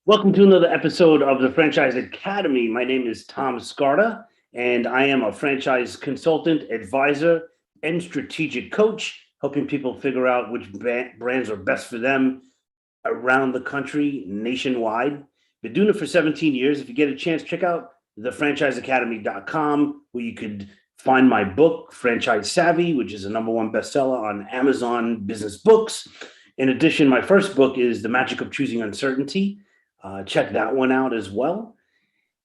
Welcome to another episode of the Franchise Academy. My name is Tom Scarta, and I am a franchise consultant, advisor, and strategic coach, helping people figure out which brands are best for them around the country, nationwide. Been doing it for 17 years. If you get a chance, check out thefranchiseacademy.com, where you could find my book, Franchise Savvy, which is a #1 bestseller on Amazon Business Books. In addition, my first book is The Magic of Choosing Uncertainty. Check that one out as well.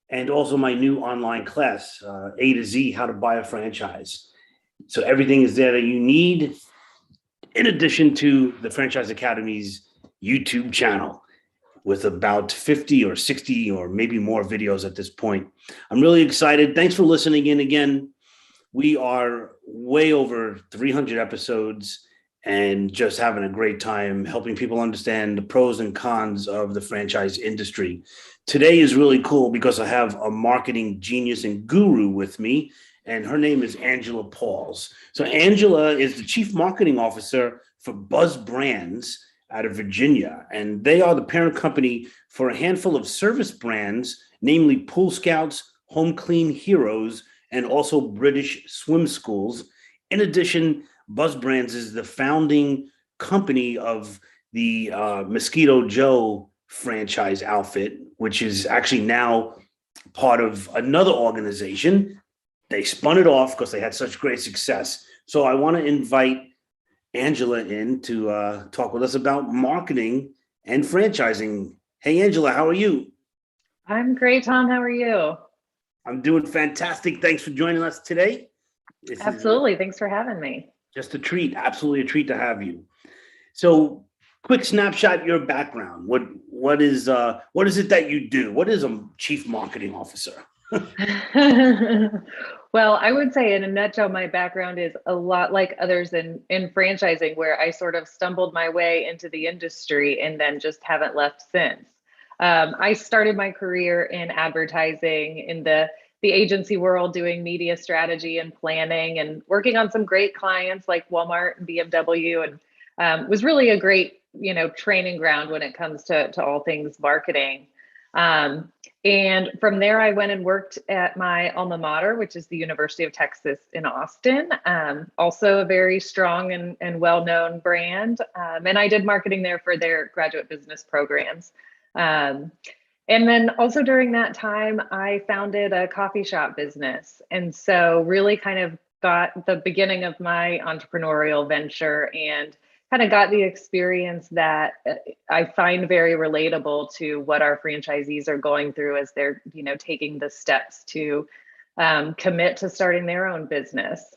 And also my new online class, A to Z, How to Buy a Franchise. So everything is there that you need, in addition to the Franchise Academy's YouTube channel with about 50 or 60 or maybe more videos at this point. I'm really excited. Thanks for listening in again. We are way over 300 episodes and just having a great time helping people understand the pros and cons of the franchise industry. Today is really cool because I have a marketing genius and guru with me, and her name is Angela Pauls. So Angela is the Chief Marketing Officer for Buzz Brands out of Virginia, and they are the parent company for a handful of service brands, namely Pool Scouts, Home Clean Heroes, and also British swim schools. In addition, Buzz Brands is the founding company of the Mosquito Joe franchise outfit, which is actually now part of another organization. They spun it off because they had such great success. So I want to invite Angela in to talk with us about marketing and franchising. Hey, Angela, how are you? I'm great, Tom. How are you? I'm doing fantastic. Thanks for joining us today. Absolutely. Thanks for having me. Just a treat, absolutely a treat to have you. So, quick snapshot your background. What is it that you do? What is a chief marketing officer? Well, I would say in a nutshell, my background is a lot like others in franchising, where I sort of stumbled my way into the industry and then just haven't left since. I started my career in advertising in the agency world, doing media strategy and planning and working on some great clients like Walmart and BMW, and was really a great, training ground when it comes to all things marketing. And from there, I went and worked at my alma mater, which is the University of Texas in Austin, also a very strong and well-known brand. And I did marketing there for their graduate business programs. And then also during that time, I founded a coffee shop business. And so really kind of got the beginning of my entrepreneurial venture and kind of got the experience that I find very relatable to what our franchisees are going through as they're, taking the steps to commit to starting their own business.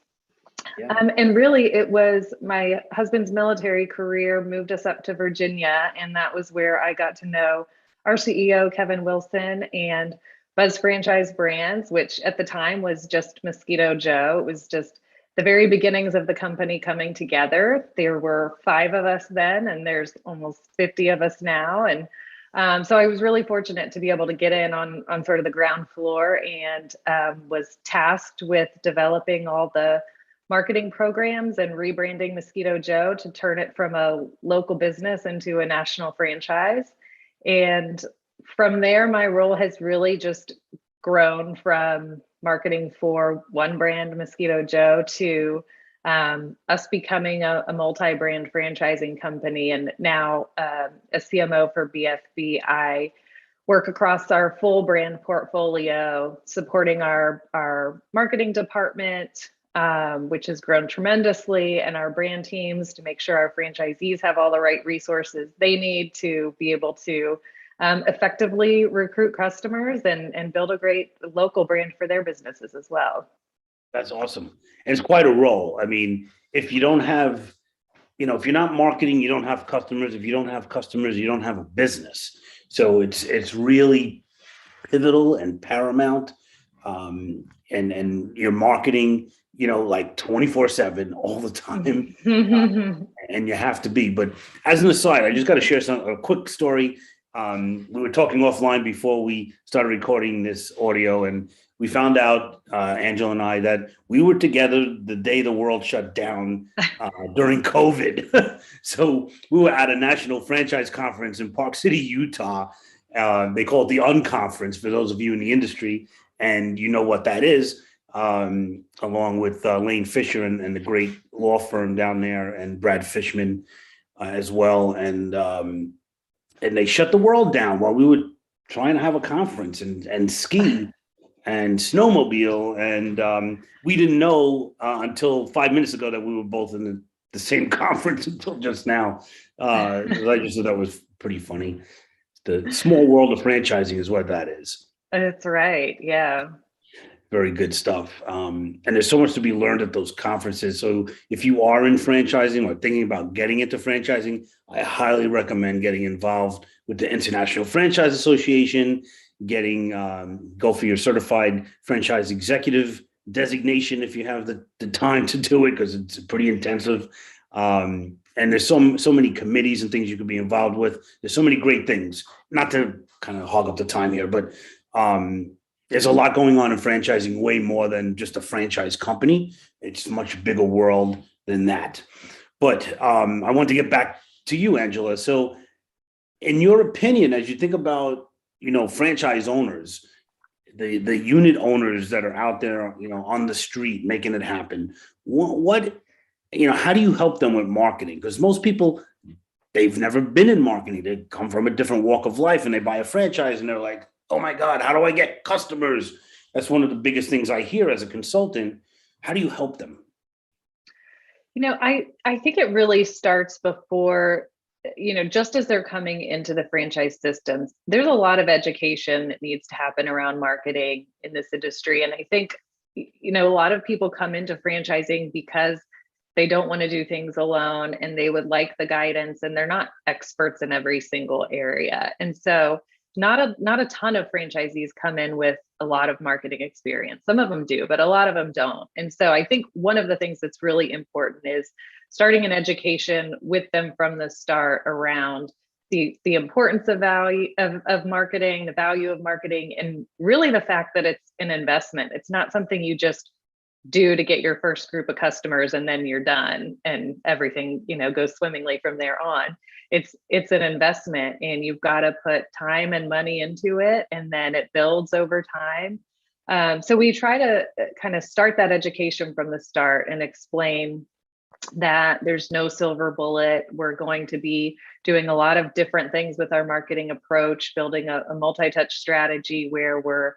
Yeah. And really, it was my husband's military career moved us up to Virginia, and that was where I got to know our CEO, Kevin Wilson, and Buzz Franchise Brands, which at the time was just Mosquito Joe. It was just the very beginnings of the company coming together. There were 5 of us then, and there's almost 50 of us now. And so I was really fortunate to be able to get in on sort of the ground floor and was tasked with developing all the marketing programs and rebranding Mosquito Joe to turn it from a local business into a national franchise. And from there, my role has really just grown from marketing for one brand, Mosquito Joe, to us becoming a multi-brand franchising company. And now a CMO for BFB, I work across our full brand portfolio, supporting our marketing department, which has grown tremendously, and our brand teams to make sure our franchisees have all the right resources they need to be able to effectively recruit customers and build a great local brand for their businesses as well. That's awesome. And it's quite a role. I mean, if you don't have, if you're not marketing, you don't have customers. If you don't have customers, you don't have a business. So it's really pivotal and paramount. And your marketing, like 24/7 all the time, and you have to be. But as an aside, I just got to share a quick story. We were talking offline before we started recording this audio, and we found out, Angela and I, that we were together the day the world shut down during COVID. So we were at a national franchise conference in Park City, Utah, They call it the unconference for those of you in the industry, and you know what that is. Along with Lane Fisher and the great law firm down there, and Brad Fishman as well, and they shut the world down while we were trying to have a conference and ski and snowmobile, and we didn't know until 5 minutes ago that we were both in the same conference until just now. I just thought that was pretty funny. The small world of franchising is what that is. That's right. Yeah. Very good stuff. And there's so much to be learned at those conferences. So if you are in franchising or thinking about getting into franchising, I highly recommend getting involved with the International Franchise Association, go for your certified franchise executive designation if you have the time to do it, because it's pretty intensive. And there's so many committees and things you could be involved with. There's so many great things, not to kind of hog up the time here, but there's a lot going on in franchising, way more than just a franchise company. It's a much bigger world than that. But I want to get back to you, Angela. So in your opinion, as you think about, franchise owners, the unit owners that are out there, on the street making it happen, what how do you help them with marketing? Because most people, they've never been in marketing. They come from a different walk of life and they buy a franchise and they're like, oh my God, how do I get customers? That's one of the biggest things I hear as a consultant. How do you help them? I think it really starts before, just as they're coming into the franchise systems, there's a lot of education that needs to happen around marketing in this industry. And I think, a lot of people come into franchising because they don't want to do things alone and they would like the guidance, and they're not experts in every single area. And so not a ton of franchisees come in with a lot of marketing experience. Some of them do, but a lot of them don't. And so I think one of the things that's really important is starting an education with them from the start around the importance of marketing, the value of marketing, and really the fact that it's an investment. It's not something you just do to get your first group of customers and then you're done and everything goes swimmingly from there on. It's an investment, and you've got to put time and money into it, and then it builds over time. So we try to kind of start that education from the start and explain that there's no silver bullet. We're going to be doing a lot of different things with our marketing approach, building a multi-touch strategy where we're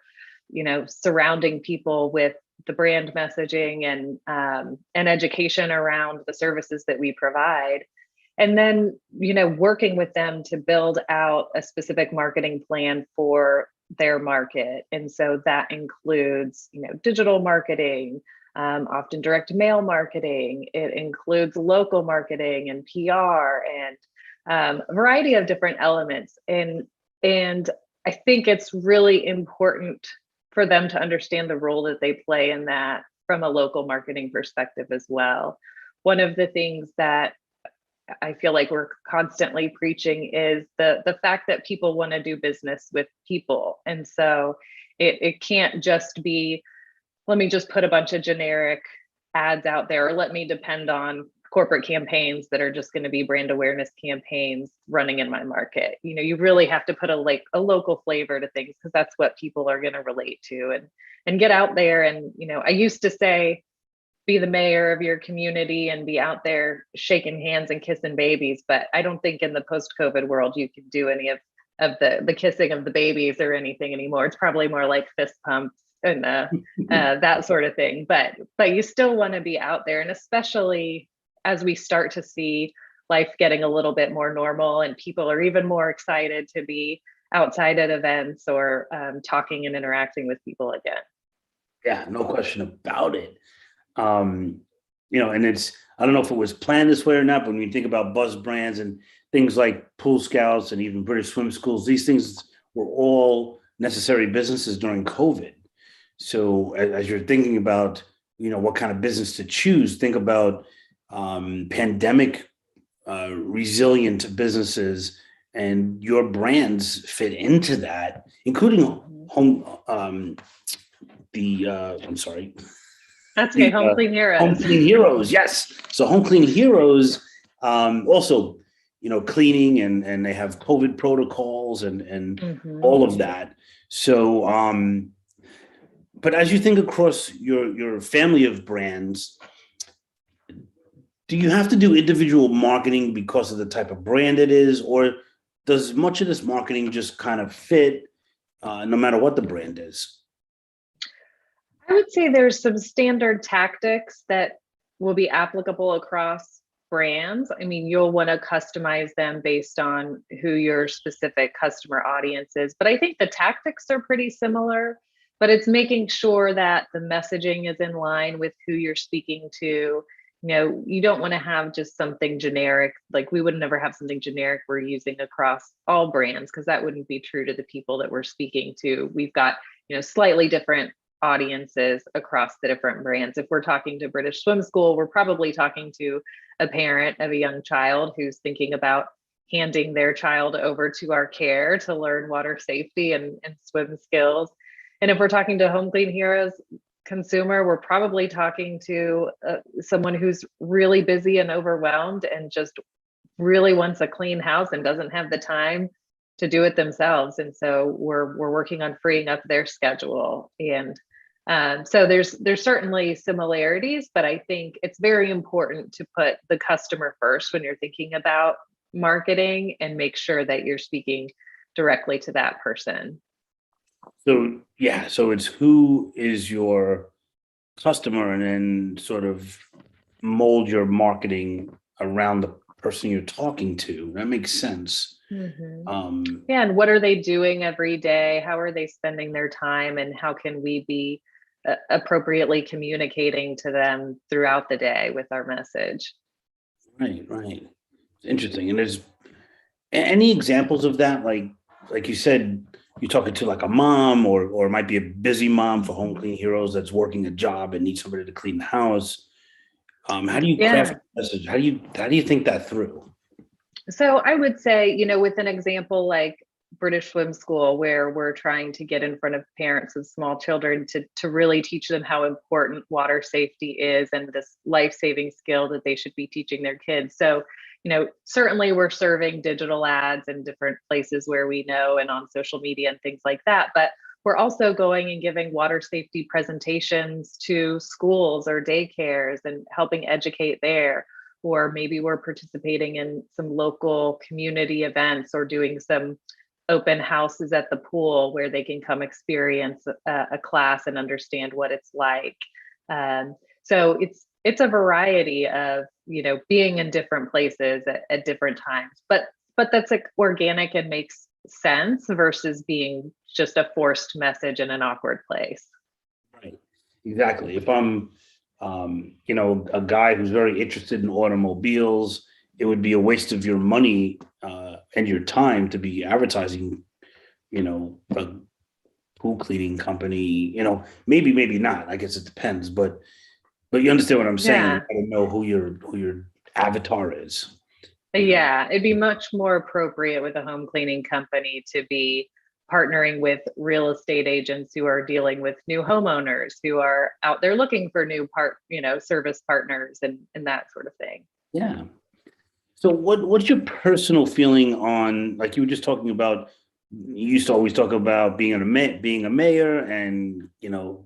surrounding people with the brand messaging and education around the services that we provide. And then, working with them to build out a specific marketing plan for their market. And so that includes, digital marketing, often direct mail marketing. It includes local marketing and PR and a variety of different elements. And I think it's really important for them to understand the role that they play in that from a local marketing perspective as well. One of the things that I feel like we're constantly preaching is the fact that people want to do business with people. And so it can't just be, let me just put a bunch of generic ads out there, or let me depend on corporate campaigns that are just going to be brand awareness campaigns running in my market. You really have to put a local flavor to things, because that's what people are going to relate to, and get out there. And, I used to say, be the mayor of your community and be out there shaking hands and kissing babies. But I don't think in the post-COVID world, you can do any of the kissing of the babies or anything anymore. It's probably more like fist pumps and that sort of thing. But you still want to be out there. And especially as we start to see life getting a little bit more normal and people are even more excited to be outside at events or talking and interacting with people again. Yeah, no question about it. And I don't know if it was planned this way or not, but when you think about buzz brands and things like Pool Scouts and even British swim schools, these things were all necessary businesses during COVID. So as you're thinking about, what kind of business to choose, think about pandemic resilient businesses, and your brands fit into that, including home. I'm sorry. That's okay. Home Clean Heroes. Home Clean Heroes, yes. So Home Clean Heroes also cleaning, and they have COVID protocols and Mhm. all of that. So, but as you think across your family of brands, do you have to do individual marketing because of the type of brand it is, or does much of this marketing just kind of fit no matter what the brand is? I would say there's some standard tactics that will be applicable across brands. I mean, you'll want to customize them based on who your specific customer audience is, but I think the tactics are pretty similar, but it's making sure that the messaging is in line with who you're speaking to. You don't want to have just something generic. Like we would never have something generic we're using across all brands because that wouldn't be true to the people that we're speaking to. We've got, slightly different audiences across the different brands. If we're talking to British Swim School, we're probably talking to a parent of a young child who's thinking about handing their child over to our care to learn water safety and swim skills. And if we're talking to Home Clean Heroes consumer, we're probably talking to someone who's really busy and overwhelmed and just really wants a clean house and doesn't have the time to do it themselves. And so we're working on freeing up their schedule. And so there's certainly similarities, but I think it's very important to put the customer first when you're thinking about marketing and make sure that you're speaking directly to that person. So yeah, so it's who is your customer, and then sort of mold your marketing around the person you're talking to. That makes sense. Mhm. Um, Yeah, and what are they doing every day? How are they spending their time? And how can we be appropriately communicating to them throughout the day with our message? right, right. Interesting. And there's any examples of that, like you said, you're talking to like a mom, or it might be a busy mom for Home Mhm. Clean Heroes that's working a job and needs somebody to clean the house. How do you craft Yeah. a message? How do you think that through? So I would say, with an example like British Swim School, where we're trying to get in front of parents of small children to really teach them how important water safety is and this life-saving skill that they should be teaching their kids. So, certainly we're serving digital ads in different places where we know and on social media and things like that. But we're also going and giving water safety presentations to schools or daycares and helping educate there, or maybe we're participating in some local community events or doing some open houses at the pool where they can come experience a class and understand what it's like. So it's a variety of being in different places at different times, but that's like organic and makes sense versus being just a forced message in an awkward place. Right. Exactly. If I'm, a guy who's very interested in automobiles, it would be a waste of your money and your time to be advertising, a pool cleaning company. Maybe not. I guess it depends, but you understand what I'm saying. You Yeah. got to know who your avatar is. You know. Yeah, it'd be much more appropriate with a home cleaning company to be partnering with real estate agents who are dealing with new homeowners who are out there looking for new service partners and that sort of thing. Yeah. So what's your personal feeling on, like you were just talking about, you used to always talk about being a mayor and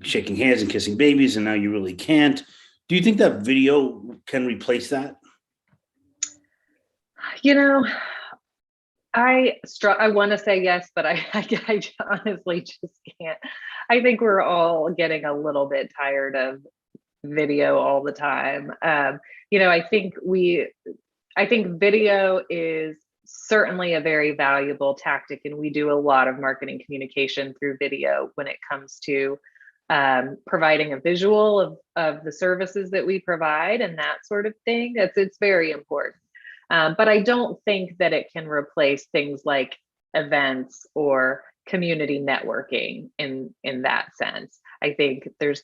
shaking hands and kissing babies, and now you really can't. Do you think that video can replace that? You know, I want to say yes, but I honestly just can't. I think we're all getting a little bit tired of video all the time. I think video is certainly a very valuable tactic, and we do a lot of marketing communication through video when it comes to providing a visual of the services that we provide and that sort of thing. It's very important. But I don't think that it can replace things like events or community networking in that sense. I think there's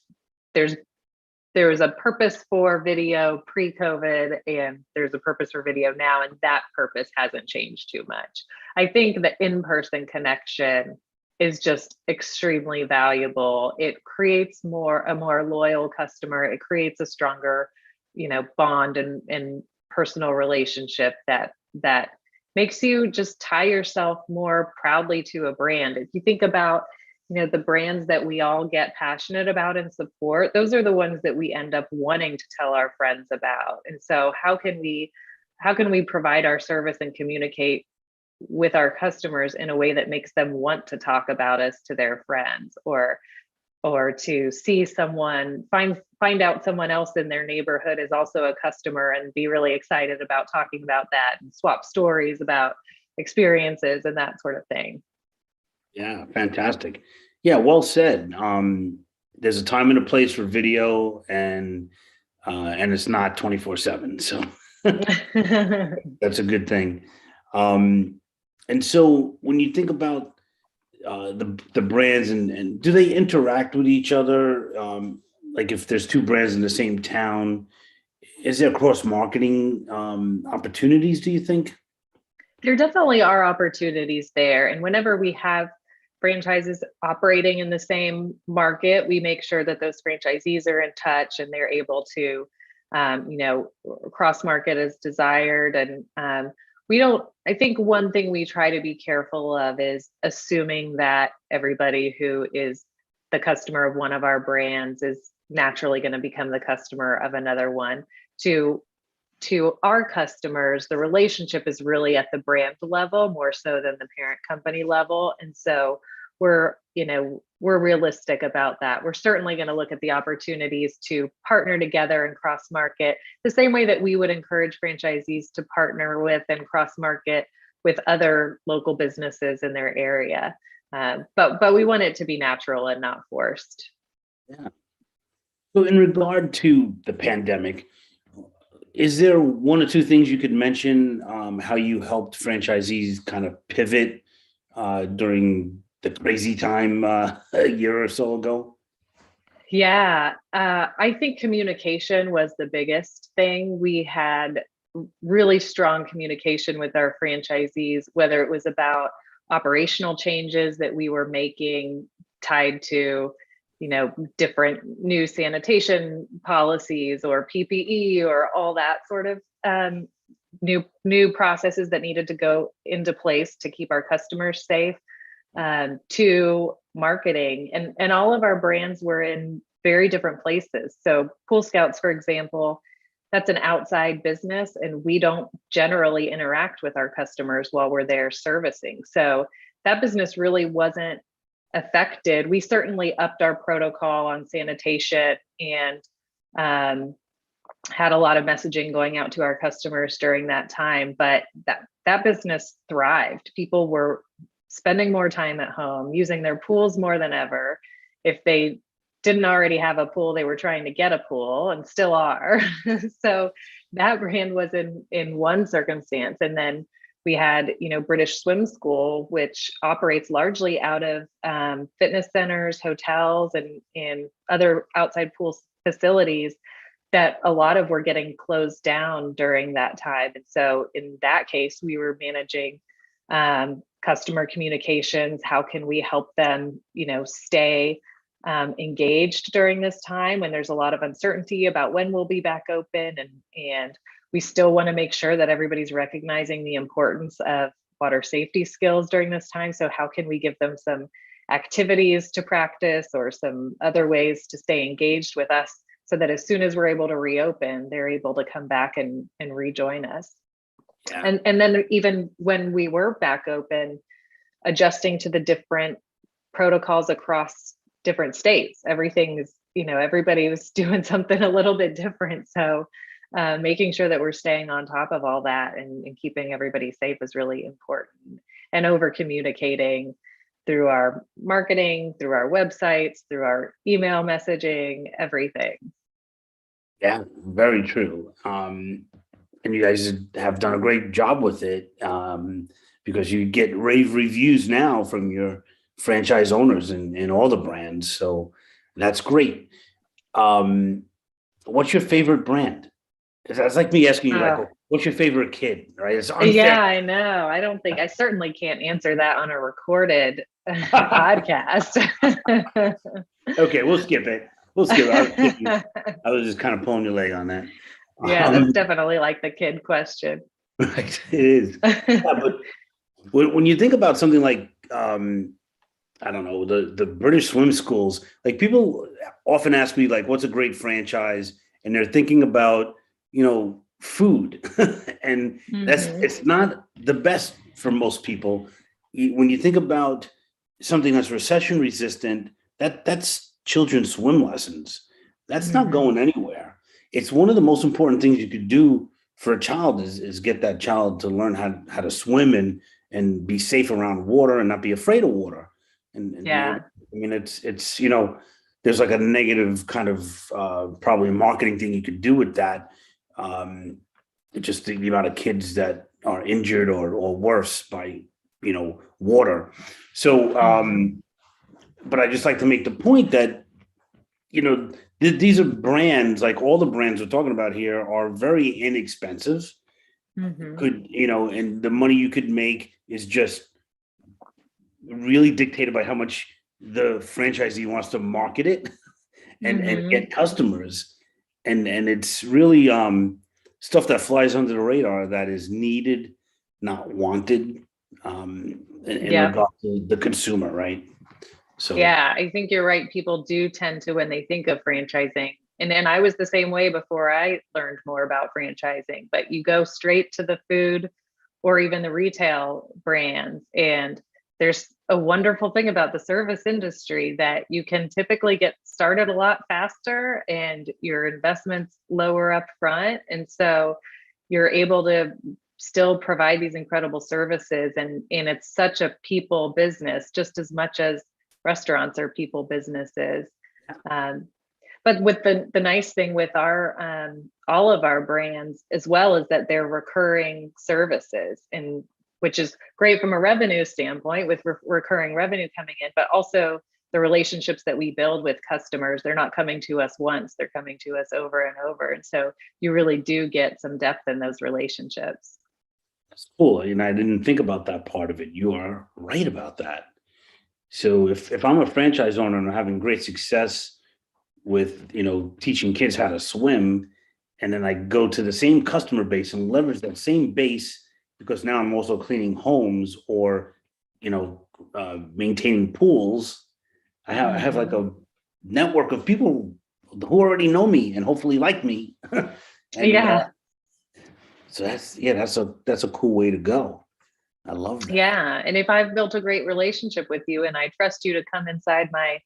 there was a purpose for video pre-COVID and there's a purpose for video now, and that purpose hasn't changed too much. I think the in-person connection is just extremely valuable. It creates a more loyal customer. It creates a stronger, bond and personal relationship that makes you just tie yourself more proudly to a brand. If you think about, the brands that we all get passionate about and support, those are the ones that we end up wanting to tell our friends about. And so how can we provide our service and communicate with our customers in a way that makes them want to talk about us to their friends, or to see someone, find out someone else in their neighborhood is also a customer and be really excited about talking about that and swap stories about experiences and that sort of thing. Yeah, fantastic. Yeah, well said. There's a time and a place for video, and it's not 24/7. So that's a good thing. And so when you think about the brands, and do they interact with each other? Like if there's two brands in the same town, is there cross marketing opportunities, do you think? There definitely are opportunities there. And whenever we have franchises operating in the same market, we make sure that those franchisees are in touch and they're able to, cross market as desired. And I think one thing we try to be careful of is assuming that everybody who is the customer of one of our brands is naturally going to become the customer of another one. To our customers, the relationship is really at the brand level more so than the parent company level. And so we're realistic about that. We're certainly going to look at the opportunities to partner together and cross market the same way that we would encourage franchisees to partner with and cross market with other local businesses in their area. But we want it to be natural and not forced. Yeah. So in regard to the pandemic, is there one or two things you could mention, how you helped franchisees kind of pivot during the crazy time a year or so ago? Yeah, I think communication was the biggest thing. We had really strong communication with our franchisees, whether it was about operational changes that we were making tied to, different new sanitation policies or PPE or all that sort of new processes that needed to go into place to keep our customers safe, to marketing. And all of our brands were in very different places. So Pool Scouts, for example, that's an outside business, and we don't generally interact with our customers while we're there servicing. So that business really wasn't affected. We certainly upped our protocol on sanitation and had a lot of messaging going out to our customers during that time, but that business thrived. People were spending more time at home, using their pools more than ever. If they didn't already have a pool, they were trying to get a pool and still are. So that brand was in one circumstance. And then we had, British Swim School, which operates largely out of fitness centers, hotels, and other outside pool facilities that a lot of were getting closed down during that time. And so in that case, we were managing customer communications. How can we help them, stay engaged during this time when there's a lot of uncertainty about when we'll be back open, and we still want to make sure that everybody's recognizing the importance of water safety skills during this time. So how can we give them some activities to practice or some other ways to stay engaged with us so that as soon as we're able to reopen, they're able to come back and rejoin us. Yeah. And then even when we were back open, adjusting to the different protocols across different states. Everything is, everybody was doing something a little bit different. So making sure that we're staying on top of all that and keeping everybody safe is really important. And over communicating through our marketing, through our websites, through our email messaging, everything. Yeah, very true. And you guys have done a great job with it, because you get rave reviews now from your franchise owners in all the brands. So that's great. What's your favorite brand? It's like me asking you, what's your favorite kid, right? It's unfair. Yeah, I know. I certainly can't answer that on a recorded podcast. Okay, we'll skip it. I was just kind of pulling your leg on that. Yeah, that's definitely like the kid question. Right. It is. Yeah, but when you think about something like I don't know, the British swim schools, like people often ask me like what's a great franchise, and they're thinking about, food. And Hmm. it's not the best for most people. When you think about something that's recession resistant, that's children's swim lessons. That's not Hmm. going anywhere. It's one of the most important things you could do for a child is get that child to learn how to swim and be safe around water and not be afraid of water. And Yeah. I mean, it's there's like a negative kind of probably marketing thing you could do with that. Um, just the amount of kids that are injured or worse by water. So, Hmm. but I just like to make the point that these are brands, like all the brands we're talking about here are very inexpensive. Hmm. And the money you could make is just really dictated by how much the franchisee wants to market it and Hmm. get customers. And it's really stuff that flies under the radar that is needed, not wanted, in Yep. regard to the consumer, right? So Yeah, I think you're right. People do tend to, when they think of franchising, and I was the same way before I learned more about franchising, but you go straight to the food or even the retail brands. And there's a wonderful thing about the service industry that you can typically get started a lot faster and your investments lower up front. And so you're able to still provide these incredible services. And it's such a people business, just as much as restaurants are people businesses. Um, but with the nice thing with our all of our brands as well is that they're recurring services, and which is great from a revenue standpoint with recurring revenue coming in, but also the relationships that we build with customers. They're not coming to us once, they're coming to us over and over, and so you really do get some depth in those relationships. that's cool. I didn't think about that part of it. You are right about that. So if I'm a franchise owner and I'm having great success with teaching kids how to swim, and then I go to the same customer base and leverage that same base because now I'm also cleaning homes or maintaining pools. I have like Hmm. a network of people who already know me and hopefully like me. And Yeah. so that's a cool way to go. I love that. Yeah. And if I've built a great relationship with you and I trust you to come inside my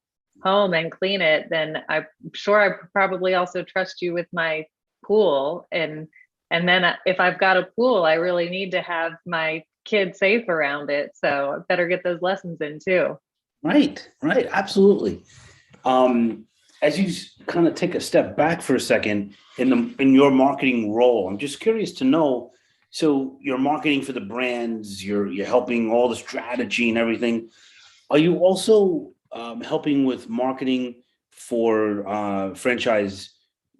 home and clean it, then I'm sure I probably also trust you with my pool. And then if I've got a pool, I really need to have my kid safe around it. So I better get those lessons in too. Right, right, absolutely. Um, as you kind of take a step back for a second in your marketing role, I'm just curious to know. So you're marketing for the brands, you're helping all the strategy and everything. Are you also helping with marketing for franchise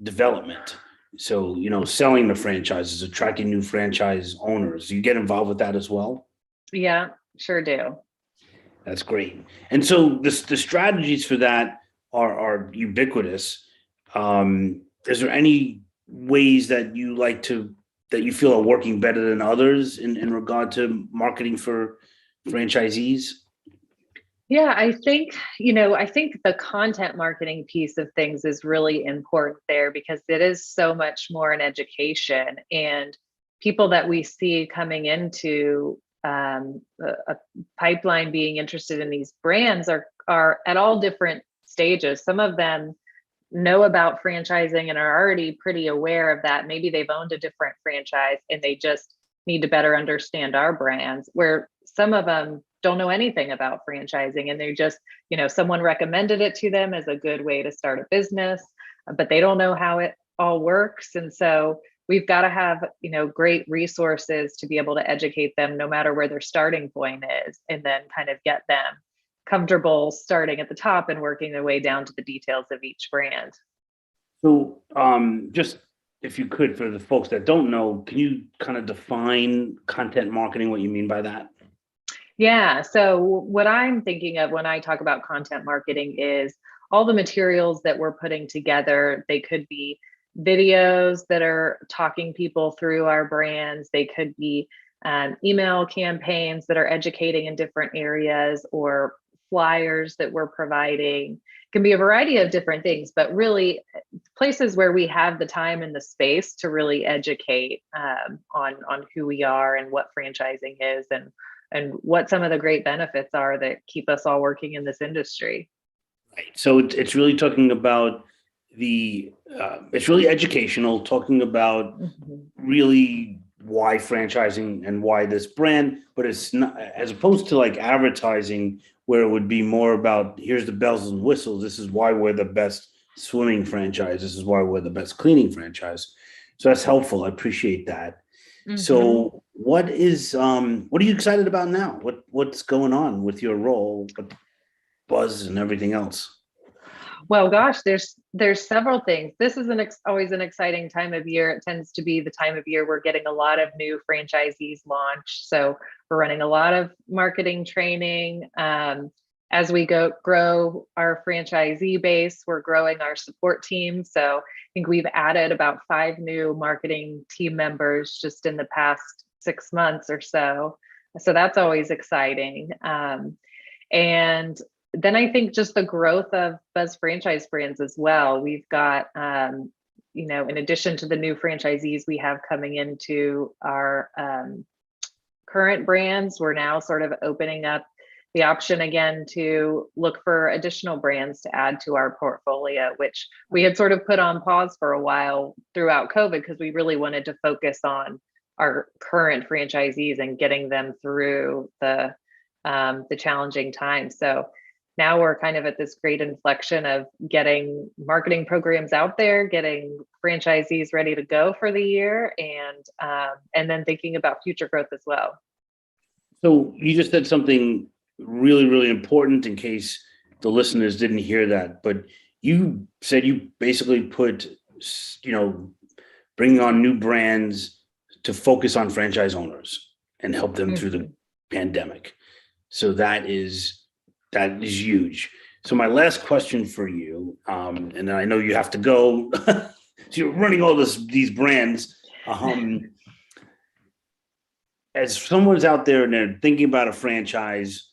development? So selling the franchises, attracting new franchise owners. You get involved with that as well. Yeah, sure do. That's great. And so the strategies for that are ubiquitous. Is there any ways that you like to that you feel are working better than others in regard to marketing for franchisees? Yeah, I think the content marketing piece of things is really important there because it is so much more an education, and people that we see coming into a pipeline being interested in these brands are at all different stages. Some of them know about franchising and are already pretty aware of that. Maybe they've owned a different franchise and they just need to better understand our brands, where some of them don't know anything about franchising and they just, someone recommended it to them as a good way to start a business, but they don't know how it all works. And so we've got to have, great resources to be able to educate them no matter where their starting point is, and then kind of get them comfortable starting at the top and working their way down to the details of each brand. So, just if you could, for the folks that don't know, can you kind of define content marketing, what you mean by that? Yeah. So, what I'm thinking of when I talk about content marketing is all the materials that we're putting together. They could be videos that are talking people through our brands. They could be email campaigns that are educating in different areas, or flyers that we're providing. It can be a variety of different things, but really places where we have the time and the space to really educate on who we are and what franchising is, and what some of the great benefits are that keep us all working in this industry. Right. So it's really talking about it's really educational, talking about really why franchising and why this brand, but it's not, as opposed to like advertising where it would be more about, here's the bells and whistles. This is why we're the best swimming franchise. This is why we're the best cleaning franchise. So that's helpful. I appreciate that. So what are you excited about now? What's going on with your role, with buzz and everything else? Well, gosh, there's several things. This is always an exciting time of year. It tends to be the time of year we're getting a lot of new franchisees launched. So we're running a lot of marketing training. As we grow our franchisee base, we're growing our support team. So I think we've added about 5 new marketing team members just in the past 6 months or so. So that's always exciting. And then I think just the growth of Buzz Franchise Brands as well. We've got, in addition to the new franchisees we have coming into our current brands, we're now sort of opening up the option again to look for additional brands to add to our portfolio, which we had sort of put on pause for a while throughout COVID, because we really wanted to focus on our current franchisees and getting them through the challenging times. So now we're kind of at this great inflection of getting marketing programs out there, getting franchisees ready to go for the year, and then thinking about future growth as well. So you just said something really, really important in case the listeners didn't hear that, but you said you basically put, bringing on new brands to focus on franchise owners and help them through the pandemic. So that is huge. So my last question for you, and I know you have to go, so you're running all these brands. As someone's out there and they're thinking about a franchise,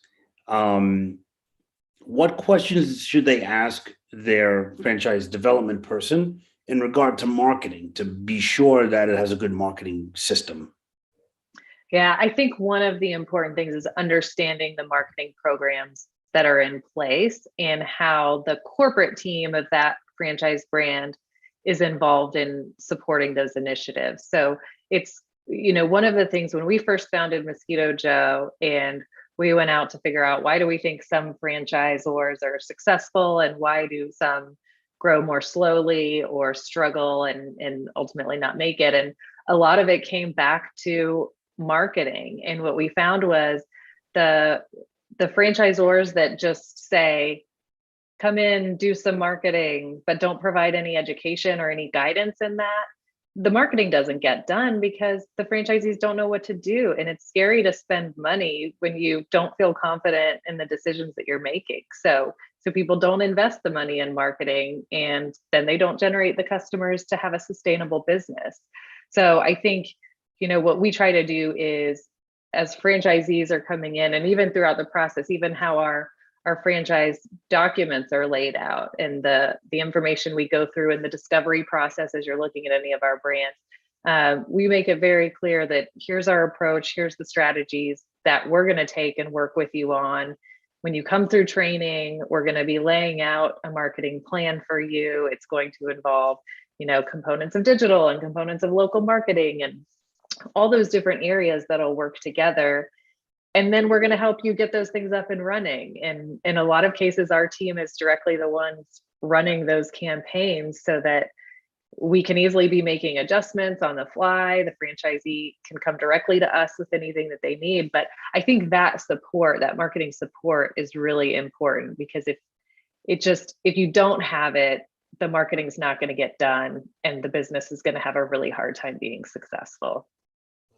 what questions should they ask their franchise development person in regard to marketing to be sure that it has a good marketing system? Yeah, I think one of the important things is understanding the marketing programs that are in place and how the corporate team of that franchise brand is involved in supporting those initiatives. So it's, one of the things when we first founded Mosquito Joe and we went out to figure out, why do we think some franchisors are successful and why do some grow more slowly or struggle and ultimately not make it? And a lot of it came back to marketing. And what we found was the franchisors that just say, come in, do some marketing, but don't provide any education or any guidance in that, the marketing doesn't get done because the franchisees don't know what to do. And it's scary to spend money when you don't feel confident in the decisions that you're making. So people don't invest the money in marketing, and then they don't generate the customers to have a sustainable business. So I think, what we try to do is, as franchisees are coming in, and even throughout the process, even how our franchise documents are laid out and the information we go through in the discovery process as you're looking at any of our brands, we make it very clear that here's our approach, here's the strategies that we're going to take and work with you on. When you come through training, we're going to be laying out a marketing plan for you. It's going to involve, components of digital and components of local marketing and all those different areas that'll work together. And then we're going to help you get those things up and running. And in a lot of cases, our team is directly the ones running those campaigns so that we can easily be making adjustments on the fly. The franchisee can come directly to us with anything that they need. But I think that support, that marketing support, is really important, because if you don't have it, the marketing's not going to get done and the business is going to have a really hard time being successful.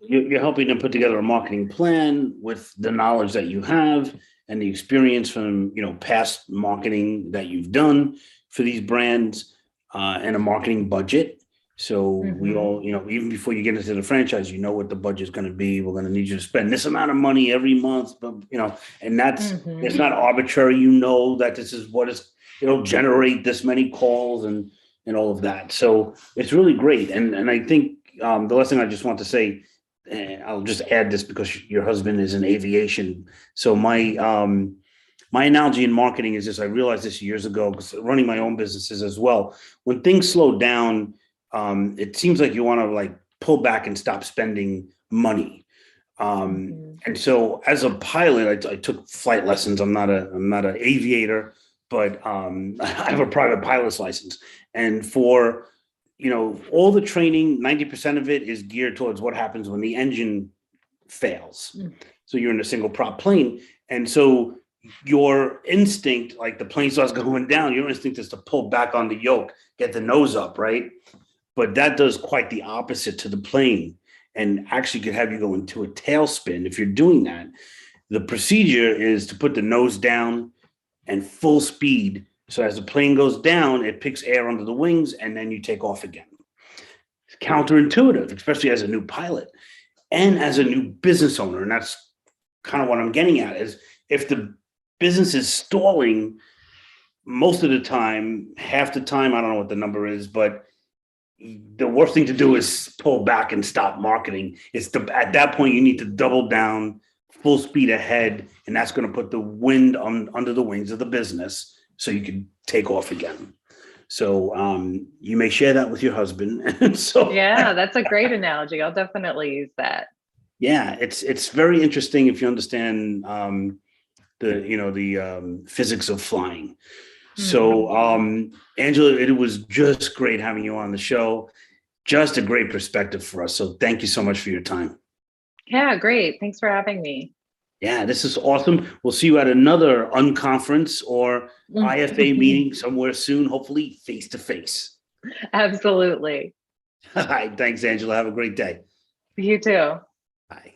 You're helping them put together a marketing plan with the knowledge that you have and the experience from, past marketing that you've done for these brands, and a marketing budget. So we Hmm. all, even before you get into the franchise, you know what the budget's going to be. We're going to need you to spend this amount of money every month, but and it's Hmm. not arbitrary. You know that this is what is, it'll generate this many calls and all of that. So it's really great. And I think the last thing I just want to say, I'll just add this because your husband is in aviation. So my analogy in marketing is this. I realized this years ago because running my own businesses as well. When things slow down, it seems like you want to like pull back and stop spending money. Hmm. And so as a pilot, I took flight lessons. I'm not an aviator, but I have a private pilot's license. And for all the training, 90% of it is geared towards what happens when the engine fails. So you're in a single prop plane. And so your instinct, like the plane starts going down, your instinct is to pull back on the yoke, get the nose up, right? But that does quite the opposite to the plane and actually could have you go into a tailspin if you're doing that. The procedure is to put the nose down and full speed. So as the plane goes down, it picks air under the wings and then you take off again. It's counterintuitive, especially as a new pilot and as a new business owner. And that's kind of what I'm getting at is if the business is stalling most of the time, half the time, I don't know what the number is, but the worst thing to do is pull back and stop marketing. At that point, you need to double down, full speed ahead, and that's going to put the wind under the wings of the business so you can take off again. So you may share that with your husband. So Yeah, that's a great analogy. I'll definitely use that. yeah, it's very interesting if you understand the physics of flying. So Hmm. Angela, it was just great having you on the show. Just a great perspective for us. So thank you so much for your time. Yeah, great. Thanks for having me. Yeah, this is awesome. We'll see you at another unconference or IFA meeting somewhere soon, hopefully face to face. Absolutely. All right. Thanks, Angela. Have a great day. You too. Bye.